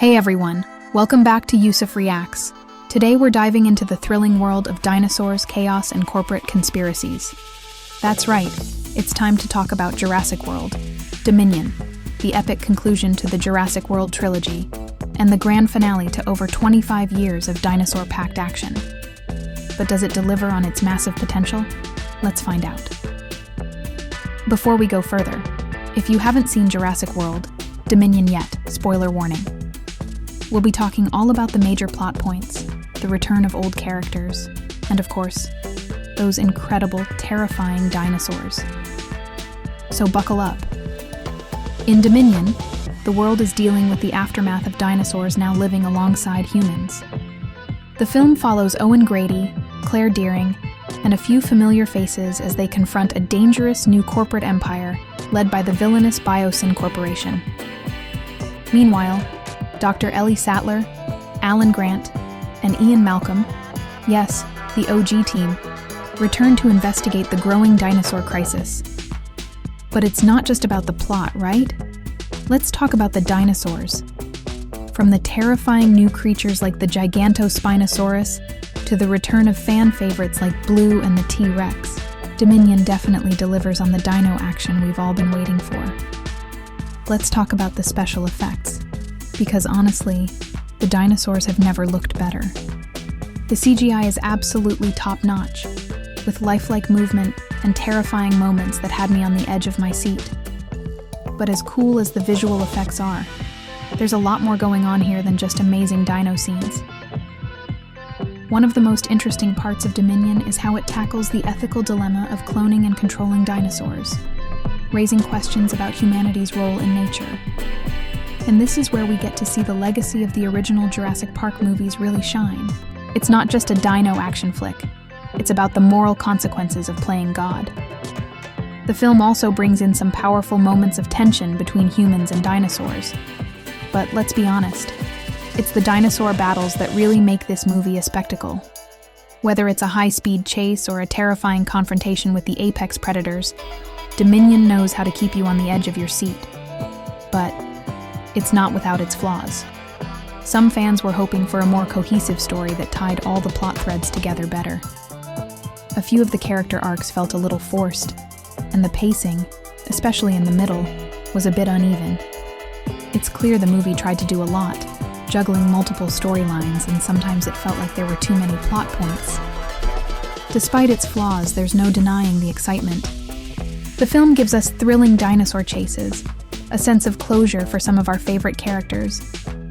Hey everyone, welcome back to Yusuf Reacts. Today we're diving into the thrilling world of dinosaurs, chaos, and corporate conspiracies. That's right, it's time to talk about Jurassic World, Dominion, the epic conclusion to the Jurassic World trilogy, and the grand finale to over 25 years of dinosaur-packed action. But does it deliver on its massive potential? Let's find out. Before we go further, if you haven't seen Jurassic World, Dominion yet, spoiler warning. We'll be talking all about the major plot points, the return of old characters, and of course, those incredible, terrifying dinosaurs. So buckle up. In Dominion, the world is dealing with the aftermath of dinosaurs now living alongside humans. The film follows Owen Grady, Claire Dearing, and a few familiar faces as they confront a dangerous new corporate empire led by the villainous Biosyn Corporation. Meanwhile, Dr. Ellie Sattler, Alan Grant, and Ian Malcolm, yes, the OG team, return to investigate the growing dinosaur crisis. But it's not just about the plot, right? Let's talk about the dinosaurs. From the terrifying new creatures like the Gigantospinosaurus to the return of fan favorites like Blue and the T-Rex, Dominion definitely delivers on the dino action we've all been waiting for. Let's talk about the special effects, because honestly, the dinosaurs have never looked better. The CGI is absolutely top-notch, with lifelike movement and terrifying moments that had me on the edge of my seat. But as cool as the visual effects are, there's a lot more going on here than just amazing dino scenes. One of the most interesting parts of Dominion is how it tackles the ethical dilemma of cloning and controlling dinosaurs, raising questions about humanity's role in nature. And this is where we get to see the legacy of the original Jurassic Park movies really shine. It's not just a dino action flick, it's about the moral consequences of playing God. The film also brings in some powerful moments of tension between humans and dinosaurs. But let's be honest, it's the dinosaur battles that really make this movie a spectacle. Whether it's a high-speed chase or a terrifying confrontation with the apex predators, Dominion knows how to keep you on the edge of your seat. But it's not without its flaws. Some fans were hoping for a more cohesive story that tied all the plot threads together better. A few of the character arcs felt a little forced, and the pacing, especially in the middle, was a bit uneven. It's clear the movie tried to do a lot, juggling multiple storylines, and sometimes it felt like there were too many plot points. Despite its flaws, there's no denying the excitement. The film gives us thrilling dinosaur chases, a sense of closure for some of our favorite characters,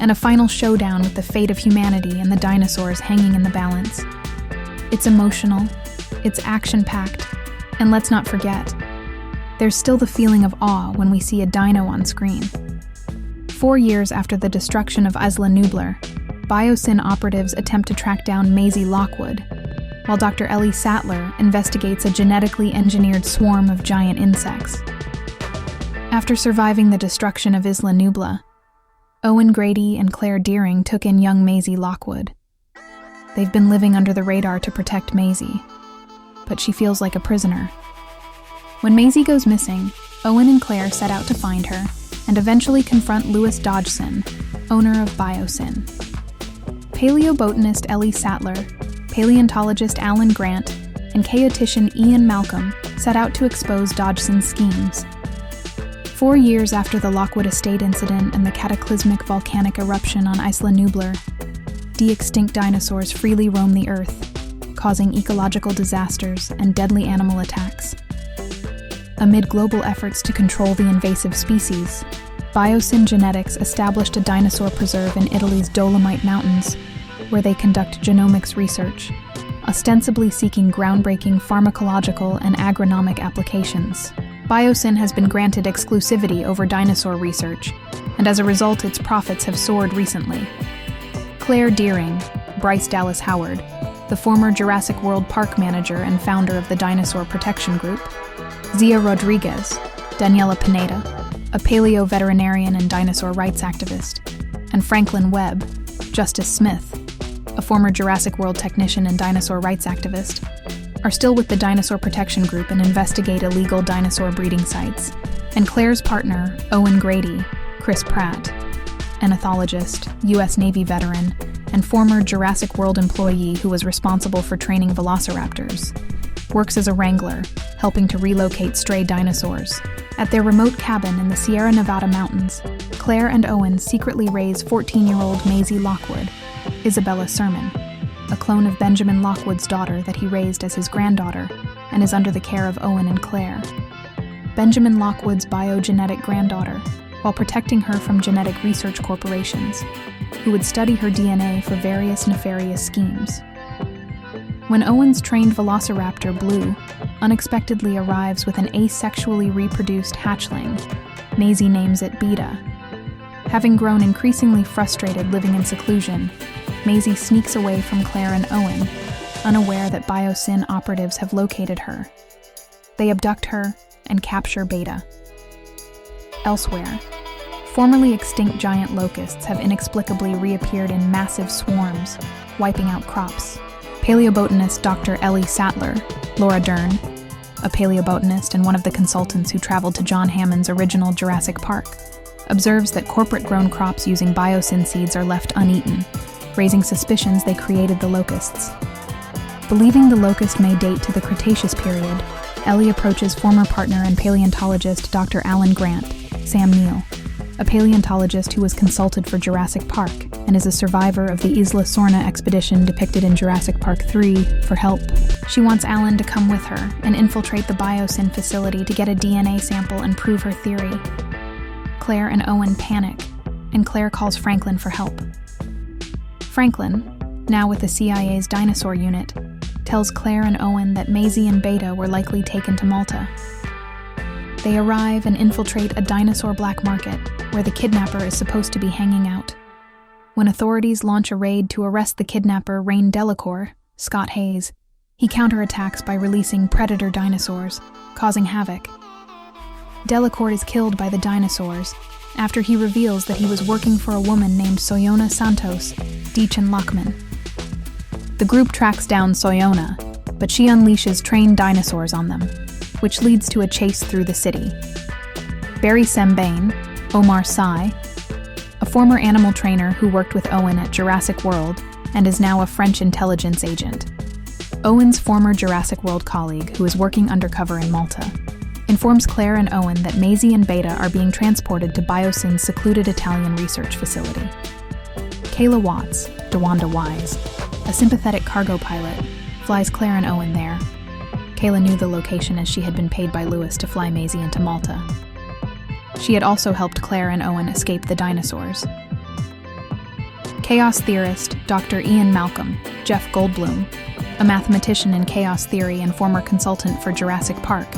and a final showdown with the fate of humanity and the dinosaurs hanging in the balance. It's emotional, it's action-packed, and let's not forget, there's still the feeling of awe when we see a dino on screen. 4 years after the destruction of Isla Nublar, Biosyn operatives attempt to track down Maisie Lockwood, while Dr. Ellie Sattler investigates a genetically engineered swarm of giant insects. After surviving the destruction of Isla Nublar, Owen Grady and Claire Dearing took in young Maisie Lockwood. They've been living under the radar to protect Maisie, but she feels like a prisoner. When Maisie goes missing, Owen and Claire set out to find her and eventually confront Louis Dodgson, owner of Biosyn. Paleobotanist Ellie Sattler, paleontologist Alan Grant, and chaotician Ian Malcolm set out to expose Dodgson's schemes. 4 years after the Lockwood Estate incident and the cataclysmic volcanic eruption on Isla Nublar, de-extinct dinosaurs freely roam the Earth, causing ecological disasters and deadly animal attacks. Amid global efforts to control the invasive species, Biosyn Genetics established a dinosaur preserve in Italy's Dolomite Mountains, where they conduct genomics research, ostensibly seeking groundbreaking pharmacological and agronomic applications. Biosyn has been granted exclusivity over dinosaur research, and as a result its profits have soared recently. Claire Dearing, Bryce Dallas Howard, the former Jurassic World park manager and founder of the Dinosaur Protection Group, Zia Rodriguez, Daniela Pineda, a paleo-veterinarian and dinosaur rights activist, and Franklin Webb, Justice Smith, a former Jurassic World technician and dinosaur rights activist, are still with the Dinosaur Protection Group and investigate illegal dinosaur breeding sites, and Claire's partner, Owen Grady, Chris Pratt, an ethologist, U.S. Navy veteran, and former Jurassic World employee who was responsible for training velociraptors, works as a wrangler, helping to relocate stray dinosaurs. At their remote cabin in the Sierra Nevada mountains, Claire and Owen secretly raise 14-year-old Maisie Lockwood, Isabella Sermon, a clone of Benjamin Lockwood's daughter that he raised as his granddaughter and is under the care of Owen and Claire. Benjamin Lockwood's biogenetic granddaughter, while protecting her from genetic research corporations, who would study her DNA for various nefarious schemes. When Owen's trained velociraptor, Blue, unexpectedly arrives with an asexually reproduced hatchling, Maisie names it Beta. Having grown increasingly frustrated living in seclusion, Maisie sneaks away from Claire and Owen, unaware that Biosyn operatives have located her. They abduct her and capture Beta. Elsewhere, formerly extinct giant locusts have inexplicably reappeared in massive swarms, wiping out crops. Paleobotanist Dr. Ellie Sattler, Laura Dern, a paleobotanist and one of the consultants who traveled to John Hammond's original Jurassic Park, observes that corporate-grown crops using biosyn seeds are left uneaten, raising suspicions they created the locusts. Believing the locust may date to the Cretaceous period, Ellie approaches former partner and paleontologist Dr. Alan Grant, Sam Neill, a paleontologist who was consulted for Jurassic Park and is a survivor of the Isla Sorna expedition depicted in Jurassic Park 3, for help. She wants Alan to come with her and infiltrate the biosyn facility to get a DNA sample and prove her theory. Claire and Owen panic, and Claire calls Franklin for help. Franklin, now with the CIA's dinosaur unit, tells Claire and Owen that Maisie and Beta were likely taken to Malta. They arrive and infiltrate a dinosaur black market, where the kidnapper is supposed to be hanging out. When authorities launch a raid to arrest the kidnapper Rain Delacour, Scott Hayes, he counterattacks by releasing predator dinosaurs, causing havoc. Delacour is killed by the dinosaurs after he reveals that he was working for a woman named Soyona Santos, Deachin Lockman. The group tracks down Soyona, but she unleashes trained dinosaurs on them, which leads to a chase through the city. Barry Sembane, Omar Sy, a former animal trainer who worked with Owen at Jurassic World and is now a French intelligence agent. Owen's former Jurassic World colleague, who is working undercover in Malta, informs Claire and Owen that Maisie and Beta are being transported to Biosyn's secluded Italian research facility. Kayla Watts, DeWanda Wise, a sympathetic cargo pilot, flies Claire and Owen there. Kayla knew the location as she had been paid by Lewis to fly Maisie into Malta. She had also helped Claire and Owen escape the dinosaurs. Chaos theorist Dr. Ian Malcolm, Jeff Goldblum, a mathematician in chaos theory and former consultant for Jurassic Park,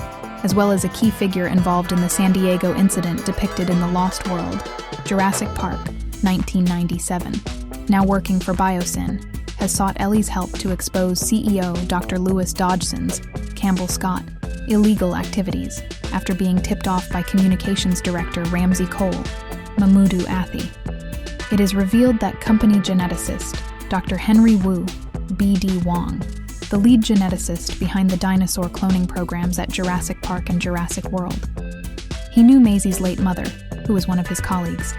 as well as a key figure involved in the San Diego incident depicted in The Lost World, Jurassic Park, 1997, now working for Biosyn, has sought Ellie's help to expose CEO Dr. Lewis Dodgson's, Campbell Scott, illegal activities after being tipped off by communications director Ramsey Cole, Mamoudou Athi. It is revealed that company geneticist Dr. Henry Wu, B.D. Wong, the lead geneticist behind the dinosaur cloning programs at Jurassic Park and Jurassic World. He knew Maisie's late mother, who was one of his colleagues,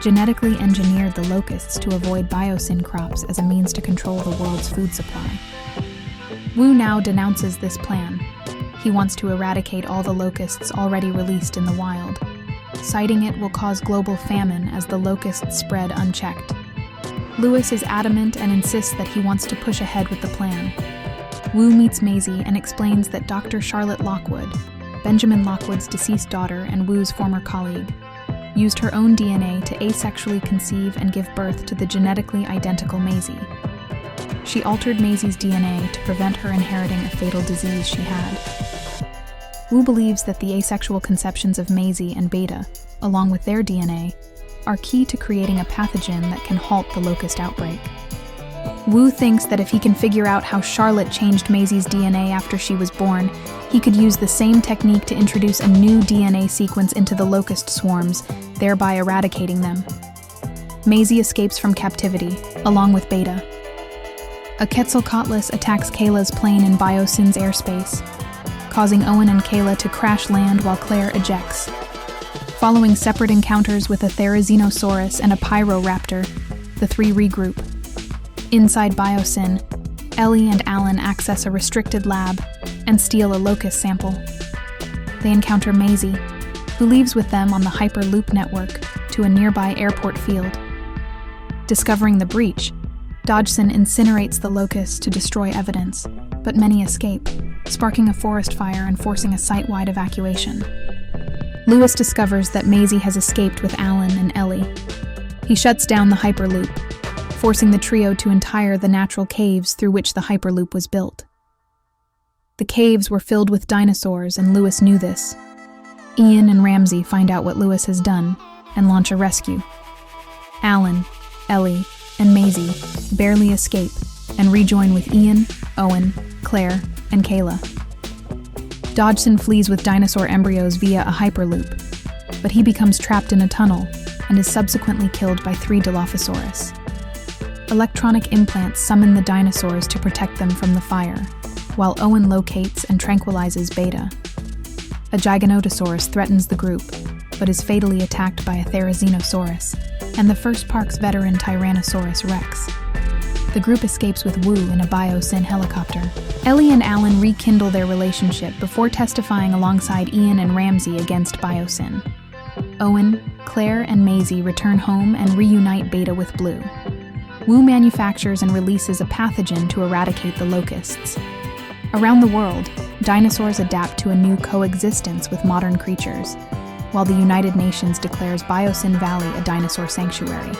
genetically engineered the locusts to avoid biosyn crops as a means to control the world's food supply. Wu now denounces this plan. He wants to eradicate all the locusts already released in the wild. Citing it will cause global famine as the locusts spread unchecked. Lewis is adamant and insists that he wants to push ahead with the plan. Wu meets Maisie and explains that Dr. Charlotte Lockwood, Benjamin Lockwood's deceased daughter and Wu's former colleague, used her own DNA to asexually conceive and give birth to the genetically identical Maisie. She altered Maisie's DNA to prevent her inheriting a fatal disease she had. Wu believes that the asexual conceptions of Maisie and Beta, along with their DNA, are key to creating a pathogen that can halt the locust outbreak. Wu thinks that if he can figure out how Charlotte changed Maisie's DNA after she was born, he could use the same technique to introduce a new DNA sequence into the locust swarms, thereby eradicating them. Maisie escapes from captivity, along with Beta. A Quetzalcoatlus attacks Kayla's plane in Biosyn's airspace, causing Owen and Kayla to crash land while Claire ejects. Following separate encounters with a Therizinosaurus and a Pyroraptor, the three regroup. Inside Biosyn, Ellie and Alan access a restricted lab and steal a locust sample. They encounter Maisie, who leaves with them on the Hyperloop network to a nearby airport field. Discovering the breach, Dodgson incinerates the locust to destroy evidence, but many escape, sparking a forest fire and forcing a site-wide evacuation. Lewis discovers that Maisie has escaped with Alan and Ellie. He shuts down the Hyperloop, forcing the trio to enter the natural caves through which the Hyperloop was built. The caves were filled with dinosaurs, and Lewis knew this. Ian and Ramsey find out what Lewis has done and launch a rescue. Alan, Ellie, and Maisie barely escape and rejoin with Ian, Owen, Claire, and Kayla. Dodgson flees with dinosaur embryos via a Hyperloop, but he becomes trapped in a tunnel and is subsequently killed by 3 Dilophosaurus. Electronic implants summon the dinosaurs to protect them from the fire, while Owen locates and tranquilizes Beta. A Giganotosaurus threatens the group, but is fatally attacked by a Therizinosaurus and the first park's veteran Tyrannosaurus Rex. The group escapes with Wu in a Biosyn helicopter. Ellie and Alan rekindle their relationship before testifying alongside Ian and Ramsey against Biosyn. Owen, Claire, and Maisie return home and reunite Beta with Blue. Wu manufactures and releases a pathogen to eradicate the locusts. Around the world, dinosaurs adapt to a new coexistence with modern creatures, while the United Nations declares Biosyn Valley a dinosaur sanctuary.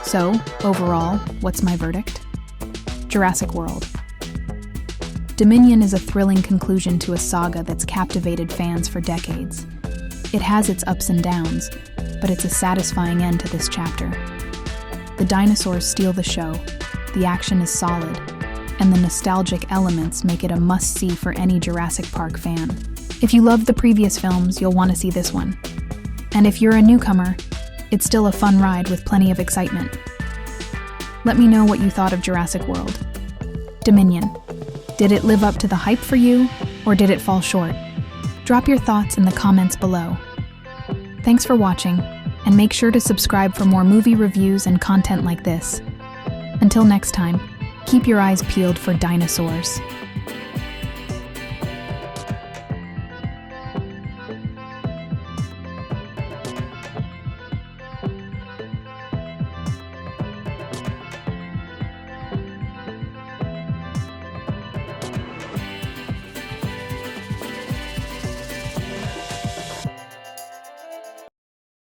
So, overall, what's my verdict? Jurassic World. Dominion is a thrilling conclusion to a saga that's captivated fans for decades. It has its ups and downs, but it's a satisfying end to this chapter. The dinosaurs steal the show, the action is solid, and the nostalgic elements make it a must-see for any Jurassic Park fan. If you loved the previous films, you'll want to see this one. And if you're a newcomer, it's still a fun ride with plenty of excitement. Let me know what you thought of Jurassic World. Dominion. Did it live up to the hype for you, or did it fall short? Drop your thoughts in the comments below. Thanks for watching, and make sure to subscribe for more movie reviews and content like this. Until next time, keep your eyes peeled for dinosaurs.